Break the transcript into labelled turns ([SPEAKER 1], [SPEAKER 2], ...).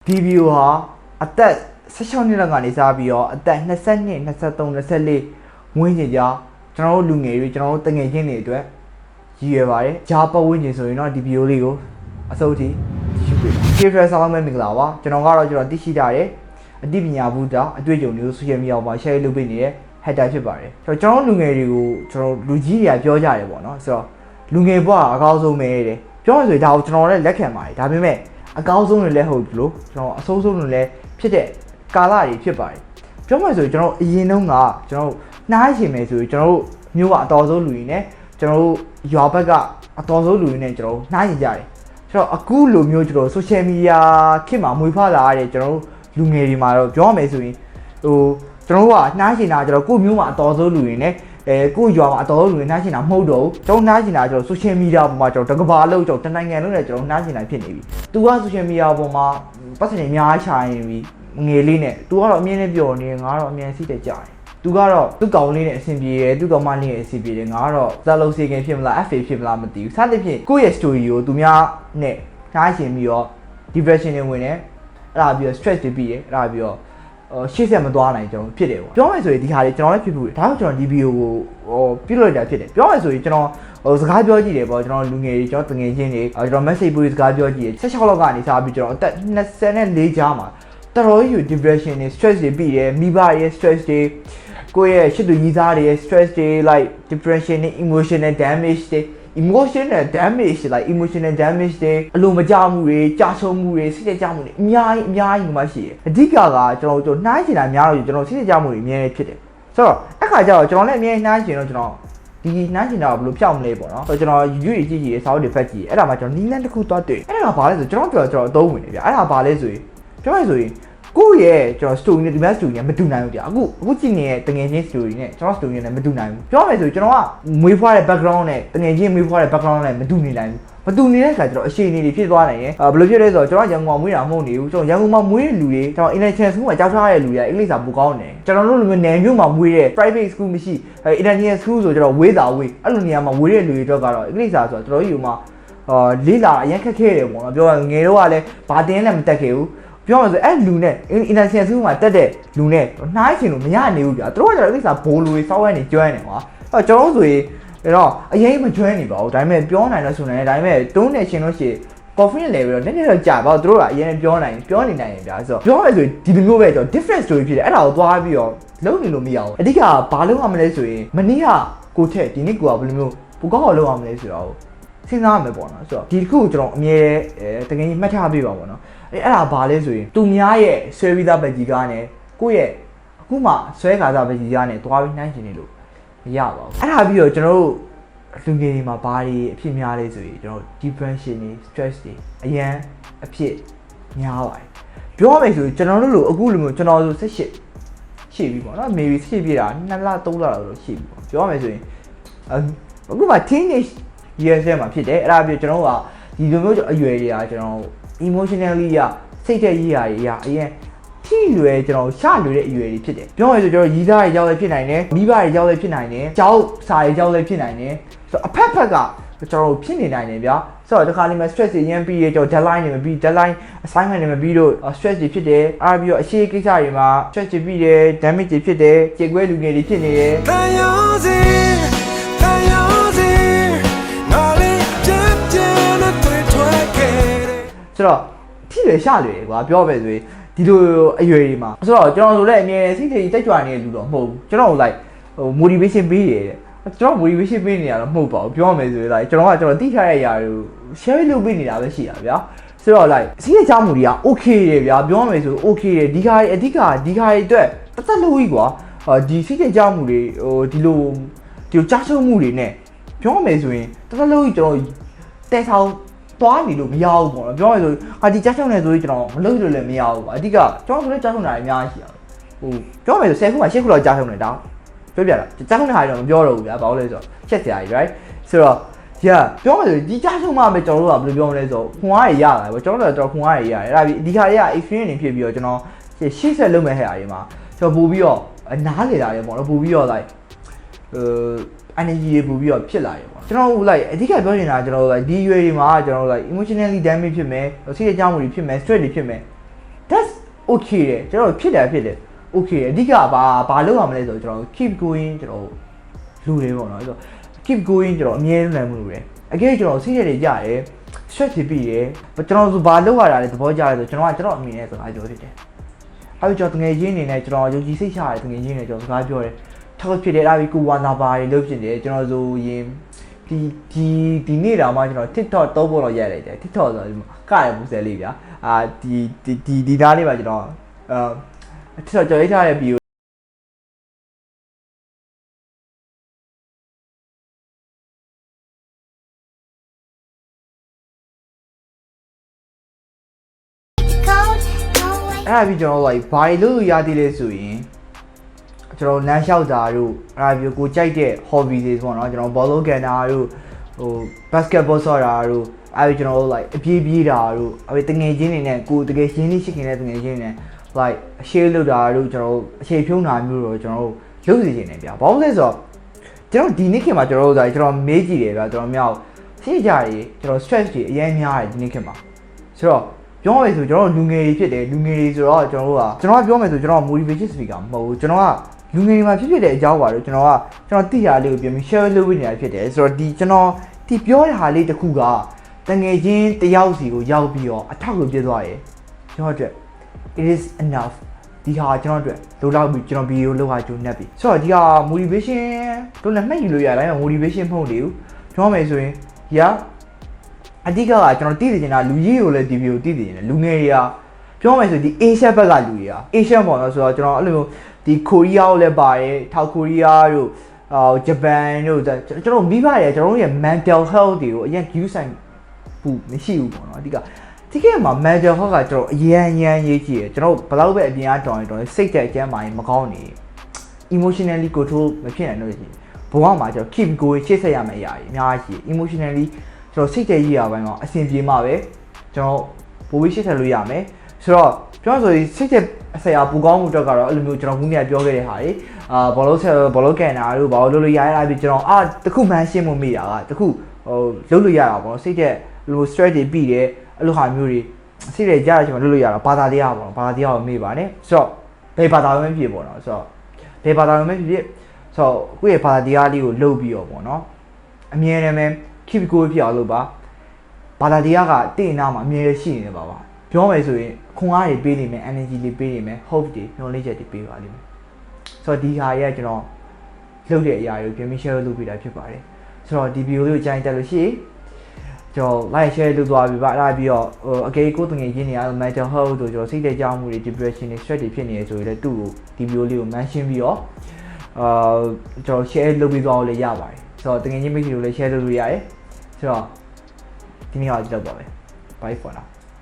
[SPEAKER 1] DBO ဟာအသက်16နှစ်လောက်ကနေစားပြီးတော့အသက်22 23 24ဝန်းကျင်ကြားကျွန်တော်တို့လူငယ်တွေကျွန်တော်တို့တငယ်ချင်းတွေအတွက်ရည်ရွယ်ပါတယ်ဂျာပတ်ဝန်းကျင်ဆိုရင်တော့ DBO လေးကိုအစိုးထိရှိပြီ Kefer ဆောင်းမဲ့မင်္ဂလာပါကျွန်တော်ကတော့သိရှိထားတယ်အသိပညာဘုဒ္ဓအတွေ့အကြုံတွေကို social media မှာ share လုပ်ပေးနေတဲ့ header ဖြစ်ပါတယ်ကျွန်တော်လူငယ်တွေကိုကျွန်တော်လူကြီးတွေကပြောကြတယ်ပေါ့နော်ဆိုတော့လူငယ်ဘဝအကောင်းဆုံးပဲတဲ့ပြောရဆိုရင်ဒါကိုကျွန်တော်လည်းလက်ခံပါတယ်ဒါပေမဲ့အကောင်းဆုံးတွေလည်းဟုတ်ပြီလို့ကျွန်တော်အဆိုးဆုံးတွေလည်းဖြစ်တဲ့ကာလတွေဖြစ်ပါတယ်ပြောမှဆိုရင်ကျွန်တော်အရင်တုန်းကကျွန်တော်နှားရှင်မယ်ဆိုရင်ကျွန်တော်တို့မျိုးကအတော်ဆုံးလူတွေနဲ့ကျွန်တော်တို့ရွာဘက်ကအတော်ဆုံးလူတွေနဲ့ကျွန်တော်နှားရင်ကြတယ်ဆိုတော့အခုလိုမျိုးကျွန်တော် social media ခေတ်မှာမွေးဖွားလာရတဲ့ကျွန်တော်တို့လူငယ်တွေမှာတော့ပြောရမယ်ဆိုရင်ကျွန်တော်တို့ကနှားရှင်တာကျွန်တော်ကိုယ့်မျိုးမှာအတော်ဆုံးလူတွေနဲ့ကိုယ့်ရွာမှာအတော်ဆုံးလူတွေနှားရှင်တာမဟုတ်တော့ဘူးကျွန်တော်နှားရှင်တာကျွန်တော် social media ပေါ်မှာကျွန်တော်တကဘာလုံးကျွန်တော်တနိုင်ငံလုံးနဲ့ကျွန်တော်နှားရှင်တာဖြစ်နေပြီ။ तू က social media ပေါ်မှာပတ်စံအများကြီးရှာနေပြီငယ်လေးနဲ့ तू ကတော့အမြင်နဲ့ပြောနေငါကတော့အမြင်စိတ်တက်ကြတယ်။ तू ကတော့သူ့ကောင်လေးနဲ့အဆင်ပြေတယ်သူ့ကောင်မလေးနဲ့အဆင်ပြေတယ်ငါကတော့ဇာလုံးစီခင်ဖြစ်မလား FA ဖြစ်မလားမသိဘူး။စသဖြင့်ကိုယ့်ရဲ့ story ကိုသူများနဲ့နှားရှင်ပြီးတော့ depression တွေဝင်တယ်အဲ့ဒါပြီးတော့ stress တွေပြီးတယ်အဲ့ဒါပြီးတော့ရှေ့ဆက်မသွားနိုင်ကျွန်တော်ဖြစ်တယ်ပေါ့ပြောမယ်ဆိုရင်ဒီဟာတွေကျွန်တော်လည်းဖြစ်ဘူးဒါကြောင့်ကျွန်တော်ဒီဗီဒီယိုကိုပြလိုက်တာဖြစ်တယ်ပြောမယ်ဆိုရင်ကျွန်တော်စကားပြောကြည့်တယ်ပေါ့ကျွန်တော်လူငယ်တွေကျွန်တော်တငယ်ချင်းတွေကျွန်တော် message ပို့စကားပြောကြည့်တယ်16လောက်ကနေစားပြီးကျွန်တော်အသက်24ကြားမှာတော်တော်ကြီး depression တွေ stress တွေပြီးတယ်မိဘရဲ့ stress တွေကိုယ့်ရဲ့ရှစ်သူကြီးသားတွေရဲ့ stress တွေ like depression နဲ့ emotional damage တွေemotional damage like emotional damage တွေအလိုမကျမှုတွေကြာရှုံးမှုတွေစိတ်ကြမှုတွေအများကြီးမှရှိတယ်အဓိကကကျွန်တော်နှိုင်းချင်တာများတော့ကျွန်တော်စိတ်ကြမှုတွေအများကြီးဖြစ်တယ်ဆိုတော့အခါကျတော့ကျွန်တော်လည်းအများကြီးနှိုင်းချင်တော့ကျွန်တော်ဒီနှိုင်းချင်တာဘယ်လိုဖြောက်မလဲပေါ့နော်ဆိုတော့ကျွန်တော် YouTube ကြည့်ကြည့်စာအုပ်တွေဖတ်ကြည့်အဲ့ဒါမှကျွန်တော်နီးလန်းတစ်ခုသွားတွေ့အဲ့ဒါကဘာလဲဆိုကျွန်တော်အသုံးဝင်နေဗျအဲ့ဒါဘာလဲဆိုရင်ပြောရဆိုရင်ကိုယ့်ရဲ့ကျွန်တော် story နဲ့ဒီမဲ့ story နဲ့မတူနိုင်ဘူးကြာအခုကြည့်နေတဲ့တငယ်ချင်း story နဲ့ကျွန်တော် story နဲ့မတူနိုင်ဘူးပြောမယ်ဆိုရင်ကျွန်တော်ကမွေးဖွားတဲ့ background နဲ့တငယ်ချင်းမွေးဖွားတဲ့ background နဲ့မတူနေနိုင်ဘူးမတူနေတဲ့အခါကျတော့အရှိန်တွေဖြစ်သွားနိုင်ရင်ဘယ်လိုဖြစ်လဲဆိုတော့ကျွန်တော်ရန်ကုန်မှာမွေးတာမဟုတ်နေဘူးကျွန်တော်ရန်ကုန်မှာမွေးတဲ့လူတွေကျွန်တော် international school မှာကျောင်းထားတဲ့လူတွေအင်္ဂလိပ်စာပိုကောင်းတယ်ကျွန်တော်တို့လိုမျိုးနယ်မြို့မှာမွေးတဲ့ private school မရှိ international school ဆိုကျွန်တော်ဝေးတာဝေးအဲ့လိုနေရာမှာမွေးတဲ့လူတွေတော့ကတော့အင်္ဂလိပ်စာဆိုတော့တော်တော်ကြီးဟိုမှာလေးလာအရင်ခက်ခဲတယ်ပေါ့နော်ပြောရငယ်တော့ကလည်းဘာတင်းလည်းမတက်ခဲ့ဘူးပြောရဆိုအဲ့လူနဲ့ international school မှာတက်တဲ့လူနဲ့နှိုင်းချင်လို့မရနိုင်ဘူးဗျာသူတို့ကကျတော့အင်္ဂလိပ်စာဘိုးလူတွေစောက်ရနေကျွမ်းနေကွာအဲ့ကျွန်တော်ဆိုရင်အဲ့တော့အရင်မကျွမ်းနေပါဘူးဒါပေမဲ့ပြောနိုင်လို့ဆိုနိုင်တယ်ဒါပေမဲ့တုံးနေရှင်လို့ရှိရင် confidence level တော့နည်းနည်းတော့ကြာပါသူတို့ကအရင်ပြောနေနိုင်ရင်ဗျာဆိုတော့ပြောရဆိုရင်ဒီလိုမျိုးပဲကျွန်တော် different story ဖြစ်တယ်အဲ့ဒါကိုသွားပြီးတော့လုံးနေလို့မရဘူးအဓိကဘာလုံးရမလဲဆိုရင်မနေ့ကကိုထက်ဒီနေ့ကိုကဘယ်လိုမျိုးပိုကောက်အောင်လုံးရမလဲဆိုတော့စဉ်းစားရမယ်ပေါ့နော်ဆိုတော့ဒီတစ်ခုကိုကျွန်တော်အမြဲတကယ်ကြီးမှတ်ထားပေးပါပေါ့နော်အဲ့ဒါဘာလဲဆိုရင်သူများရဲ့ဆွဲပြီးသားပကြီးကားနဲ့ကိုယ့်ရဲ့အခုမှဆွဲခါသားပကြီးကားနဲ့သွားပြီးနှိုင်းချင်နေလို့မရပါဘူးအဲ့ဒါပြီးတော့ကျွန်တော်တို့လူငယ်တွေမှာဘာတွေအဖြစ်များလဲဆိုရင်ကျွန်တော် depression တွေ stress တွေအရန်အဖြစ်များပါတယ်ပြောရမယ်ဆိုရင်ကျွန်တော်တို့လိုအခုလိုမျိုးကျွန်တော်ဆို18ရှိပြီပေါ့နော် maybe 18ပြည့်တာ2လ3လလောက်ရှိပြီပေါ့ပြောရမယ်ဆိုရင်အခုမှ teenage years ထဲမှာဖြစ်တယ်အဲ့ဒါပြီးကျွန်တော်ကဒီလိုမျိုးအရွယ်တွေကကျွန်တော် emotionally ရစိတ်သက်ရေးရာတွေအရင်ထိလွယ်ကျွန်တော်ရှာလွယ်တဲ့အရွယ်တွေဖြစ်တယ်ပြောရရင်ဆိုကျွန်တော်ရီးသားတွေကြောက်လည်းဖြစ်နိုင်တယ်မိဘတွေကြောက်လည်းဖြစ်နိုင်တယ်ကြောက်စာတွေကြောက်လည်းဖြစ်နိုင်တယ်ဆိုတော့အဖက်ကကျွန်တော်ဖြစ်နေနိုင်တယ်ဗျာဆိုတော့ဒီခါလေးမှာ stress တွေရမ်းပြီးရကျွန်တော် deadline တွေမပြီး deadline assignment တွေမပြီးတော့ stress တွေဖြစ်တယ်အားပြီးတော့အရှိကိစ္စတွေမှာ stress တွေပြီးတယ် damage တွေဖြစ်တယ်ကြေကွဲလူငယ်တွေဖြစ်နေတယ်ဆိုတော့ထိလွယ်ရှာလွယ်ကွာပြောပဲဆိုရင်ဒီလိုအရွယ်တွေမှာဆိုတော့ကျွန်တော်ဆိုလည်းအမြဲစိတ်ကြီးတက်ကြွနေတဲ့လူတော့မဟုတ်ဘူးကျွန်တော် like motivation ပေးတယ်ကျွန်တော် motivation ပေးနေရတော့မဟုတ်ပါဘူးပြောရမယ်ဆိုရင် like ကျွန်တော်သိထားတဲ့အရာတွေကို share လုပ်ပေးနေတာပဲရှိတာဗျာဆိုတော့ like စိတ်ကြမှုတွေက okay တယ်ဗျာပြောရမယ်ဆို okay တယ်ဒီခါအဓိကဒီခါတွေအတွက်တလို့ကြီးကွာဒီစိတ်ကြမှုတွေဒီလိုကြားချုံမှုတွေနဲ့ပြောရမယ်ဆိုရင်တလို့ကြီးကျွန်တော်တဲဆောင်သွားနေလို့မရဘူးပေါ့နော်ပြောရရင်ဆိုဒီကြားချုံနေဆိုရင်ကျွန်တော်မလုပ်လို့လည်းမရဘူးပေါ့အဓိကကျွန်တော်ဆိုလည်းကြားချုံတာအများကြီးရှိအောင်ပြောမယ်ဆို10ခုမှ10ခုလောက်ကြားချုံနေတာပြောပြတာကြားချုံတဲ့ဟာတော့မပြောတော့ဘူးဗျာဘာလို့လဲဆိုတော့ချက်စရာကြီး right ဆိုတော့ပြောမယ်ဆိုဒီကြားချုံမှပဲကျွန်တော်တို့ကဘယ်လိုပြောမလဲဆိုခွန်အားရရတာပေါ့ကျွန်တော်တို့တော့ခွန်အားရရတယ်အဲ့ဒါဒီခါတွေက experience တွေဖြစ်ပြီးတော့ကျွန်တော်ရှေ့ဆက်လုပ်မဲ့ဟဲ့အရာတွေမှာကျွန်တော်ပို့ပြီးတော့နားလေတာတွေပေါ့နော်ပို့ပြီးတော့ like energy တွေပို့ပြီးတော့ဖြစ်လာတယ်ပေါ့ကျွန်တော် like အဓိကပြောနေတာကျွန်တော် like ဒီရွယ်တွေမှာကျွန်တော် like emotionally damage ဖြစ်မယ်စိတ်ကြောက်မှုတွေဖြစ်မယ် stress တွေဖြစ်မယ် okay တယ်ကျွန်တော်ဖြစ်တယ်okay အဓိကဘာလုပ်ရမလဲဆိုတော့ကျွန်တော် keep going ကျွန်တော်လူတွေပေါ့နော်ဆိုတော့ keep going ကျွန်တော်အမြဲတမ်းနိုင်မှုလို့တယ်အကယ်ကျွန်တော်စိတ်ရည်ကြရတယ် stress ဖြစ်ပြီးတယ်ကျွန်တော်ဆိုဘာလုပ်ရတာလဲသဘောကျတယ်ဆိုကျွန်တော်အမြင်နဲ့စကားပြောဖြစ်တယ်အဲ့ကျွန်တော်တငယ်ချင်းအနေနဲ့ကျွန်တော်ယုံကြည်စိတ်ချရတယ်တငယ်ချင်းတွေကျွန်တော်စကားပြောတယ်ထောက်ဖြစ်တယ်အဲ့ဒီကိုဝါနာပါတွေလုပ်ဖြစ်တယ်ကျွန်တော်ဆိုရင်ဒီနေ့တော့မှကျွန်တော် TikTok သုံးဖို့တော့ရိုက်လိုက်တယ် TikTok ဆိုတော့ကရပူစဲလေးဗျာဒီသားလေးပါကျွန်တော်TikTok ကြော်ရိုက်ထားတဲ့ videoအဲ့ဒါပြီးကျွန်တော် like ဘာလို့ရသေးလဲဆိုရင်ကျွန်တော်လမ်းလျှောက်တာတို့အဲ့ဒါပြီးကိုကြိုက်တဲ့ hobby တွေပေါ့နော်ကျွန်တော်ဘောလုံးကန်တာတို့ဟို basketball ဆော့တာတို့အဲ့ဒီကျွန်တော် like အပြေးပြေးတာတို့အဲ့ဒီတငယ်ချင်းတွေနဲ့ကိုတကယ်ရှင်းရှိခင်တဲ့တငယ်ချင်းတွေနဲ့ like အရှေ့လုပ်တာတို့ကျွန်တော်အခြေဖြုံးတာမျိုးတော့ကျွန်တော်လုပ်စီနေဗျာဘာလို့လဲဆိုတော့ကျွန်တော်ဒီနေ့ခင်မှာကျွန်တော်မေးကြည့်တယ်ဗျာကျွန်တော်မြောက်စိတ်ကြတွေကျွန်တော် stress တွေအရင်များတယ်ဒီနေ့ခင်မှာဆိုတော့ပြောမယ်ဆိုကျွန်တော်လူငယ်တွေဖြစ်တယ်လူငယ်တွေဆိုတော့ကျွန်တော်ပြောမယ်ဆိုကျွန်တော် motivation speaker မဟုတ်ဘူးကျွန်တော်ကလူငယ်တွေမှာဖြစ်တဲ့အကြောင်းပါတော့ကျွန်တော်သိရလေးကိုပြန်ပြီး share လုပ်ပေးနေတာဖြစ်တယ်ဆိုတော့ကျွန်တော်ပြောတဲ့ဟာလေးတစ်ခုကတငယ်ချင်းတယောက်စီကိုရောက်ပြီးတော့အထောက်ကိုပြသွားတယ်ကျွန်တော်အတွက် it is enough ဒီဟာကျွန်တော်အတွက်လိုလောက်ပြီးကျွန်တော်ဗီဒီယိုလုပ်ဟာကျုံနေပြီဆိုတော့ဒီဟာ motivation တို့လည်းမှတ်ယူလို့ရတယ် motivation မဟုတ်လေဘူးပြောမယ်ဆိုရင်အဓိကကျွန်တော်သိနေချင်တာလူကြီးကိုလည်းဒီဗီဒီယိုသိနေတယ်လူငယ်တွေကပြောမယ်ဆိုဒီ Asia ဘက်ကလူတွေက Asia ပေါ့နော်ဆိုတော့ကျွန်တော်အဲ့လိုမျိုးဒီကိုရီးယားကိုလည်းပါတယ်ထောက်ကိုရီးယားတို့ဂျပန်တို့ကျွန်တော်မိဘတွေကျွန်တော်ရဲ့ mental health တွေကိုအရင် use ဆိုင်ဘူးမရှိဘူးပေါ့နော်အဓိကမှာ mental health ကကျွန်တော်အရင်ရေးကြည့်ရကျွန်တော်ဘယ်လောက်ပဲအပြင်အားတောင်းရင်စိတ်တဲ့အကျမ်းမာရင်မကောင်းနေ emotionally control မဖြစ်နိုင်တော့ဘူးဘဝမှာကျွန်တော် keep going ရှေ့ဆက်ရမယ့်အရာကြီးအများကြီး emotionally ကျွန်တော်စိတ်တည်ရပိုင်းမှာအဆင်ပြေမှာပဲကျွန်တော်ပိုပြီးရှေ့ဆက်လို့ရမယ်ဆိုတော့ပြောဆိုရင်စိတ်သက်အစရာပူကောင်းမှုတော့ကတော့အဲ့လိုမျိုးကျွန်တော်ခုနကပြောခဲ့တဲ့ဟာတွေဘောလုံးကန်တာတို့ဘာလို့လုပ်လို့ရရတာပြီးကျွန်တော်တခုမှန်းရှင်းမမိတာကတခုလုပ်လို့ရတာပေါ့နော်စိတ်သက်လို stress တွေပြီးတယ်အဲ့လိုဟာမျိုးတွေစိတ်တွေကြားရချင်မှလုပ်လို့ရတာဘာသာတရားပေါ့နော်ဘာသာတရားကိုမေ့ပါနဲ့ဆိုတော့ဘယ်ဘာသာဝင်ဖြစ်ပေါ့နော်ဆိုတော့ဘယ်ဘာသာဝင်ဖြစ်ဆိုတော့ကိုယ့်ရဲ့ဘာသာတရားလေးကိုလုပ်ပြီးတော့ပေါ့နော်အမြဲတမ်း keep going ဖြစ်အောင်လုပ်ပါဘာသာတရားကတင့်နာမှာအမြဲတမ်းရှိနေပါပြောမယ်ဆိုရင်ခွန်အားတွေပေးနေမယ် energy တွေပေးနေမယ် hope တွေ knowledge တွေပေးပါလိမ့်မယ်ဆိုတော့ဒီဟာရဲ့ကျွန်တော်လုပ်တဲ့အရာတွေကိုပြန်ပြီး share လုပ်ပေးတာဖြစ်ပါတယ်ဆိုတော့ဒီ video လေးကိုကြိုက်တယ်လို့ရှိရင်ကျွန်တော် like share လုပ်သွားပြီးပါအဲ့ဒါပြီးတော့အကေကိုတငယ်ချင်းတွေအား mental health တို့ကျွန်တော်စိတ်တဲ့ကြောင်းမှုတွေ depression တွေ stress တွေဖြစ်နေရဆိုရင်လည်းသူ့ကိုဒီ video လေးကို mention ပြီးတော့ကျွန်တော် share လုပ်ပြီးသွားလို့လည်းရပါတယ်ဆိုတော့တငယ်ချင်းမိတ်ဆွေတို့လည်း share လုပ်လို့ရတယ်ဆိုတော့ဒီနေ့ကတော့ဒီလောက်ပါပဲ bye for now